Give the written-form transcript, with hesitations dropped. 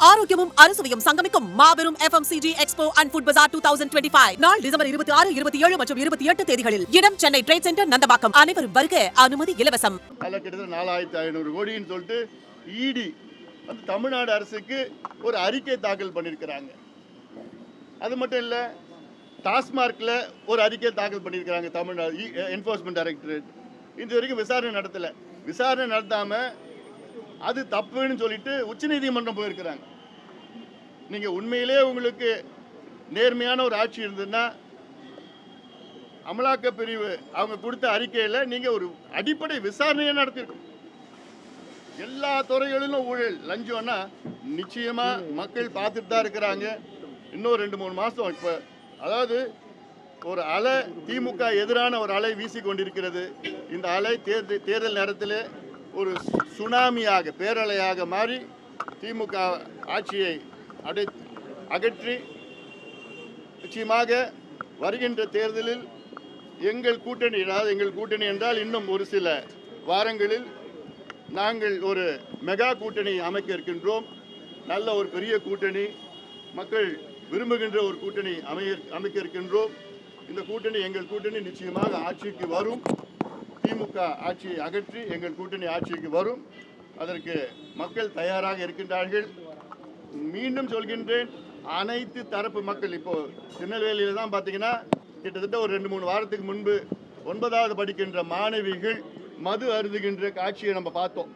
ஆரோக்கியமும் அறுசுவையும் சங்கமிக்கும் மாபெரும் FMCG எக்ஸ்போ அண்ட் ஃபுட் பஜார் 2025 நாள் டிசம்பர் 26, 27 மற்றும் 28 தேதிகளில். இடம் சென்னை ட்ரேட் சென்டர், நந்தபாக்கம். அனைவரும் வருக, அனுமதி இலவசம். கிட்டத்தட்ட 4500 கோடின்னு சொல்லிட்டு இடி வந்து தமிழ்நாடு அரசுக்கு ஒரு அறிக்கை தாக்கல் பண்ணியிருக்கிறாங்க. அது மட்டும் இல்லை, டாஸ்மார்க்கில் ஒரு அறிக்கை தாக்கல் பண்ணியிருக்கிறாங்க தமிழ்நாடு என்ஃபோர்ஸ்மெண்ட் டைரக்டரேட். இது வரைக்கும் விசாரணை நடத்தலை. விசாரணை நடத்தாமல் அது தப்புன்னு சொல்லிட்டு உச்சநீதிமன்றம் போயிருக்கிறாங்க. நீங்கள் உண்மையிலே உங்களுக்கு நேர்மையான ஒரு ஆட்சி இருந்ததுன்னா அமலாக்க பிரிவு அவங்க கொடுத்த அறிக்கையில் நீங்கள் ஒரு அடிப்படை விசாரணையை நடத்திருக்கணும். எல்லா துறைகளிலும் ஊழல் லஞ்சம்னா நிச்சயமாக மக்கள் பார்த்துட்டு தான் இருக்கிறாங்க. இன்னும் 2-3 மாதம் இப்போ அதாவது ஒரு அலை திமுக எதிரான ஒரு அலை வீசி கொண்டிருக்கிறது. இந்த அலை தேர்தல் நேரத்தில் ஒரு சுனாமியாக பேரலையாக மாறி திமுக ஆட்சியை அகற்றி நிச்சயமாக வருகின்ற தேர்தலில் எங்கள் கூட்டணி, அதாவது எங்கள் கூட்டணி என்றால் இன்னும் ஒரு சில வாரங்களில் நாங்கள் ஒரு மெகா கூட்டணி அமைக்க இருக்கின்றோம். நல்ல ஒரு பெரிய கூட்டணி, மக்கள் விரும்புகின்ற ஒரு கூட்டணி அமைக்க இருக்கின்றோம். இந்த கூட்டணி, எங்கள் கூட்டணி நிச்சயமாக ஆட்சிக்கு வரும். திமுக ஆட்சியை அகற்றி எங்கள் கூட்டணி ஆட்சிக்கு வரும். அதற்கு மக்கள் தயாராக இருக்கின்றார்கள். மீண்டும் சொல்கின்றேன், அனைத்து தரப்பு மக்கள், இப்போ திருநெல்வேலியில் தான் பார்த்தீங்கன்னா கிட்டத்தட்ட ஒரு 2-3 வாரத்துக்கு முன்பு 9வது படிக்கின்ற மாணவிகள் மது அருந்துகின்ற காட்சியை நம்ம பார்த்தோம்.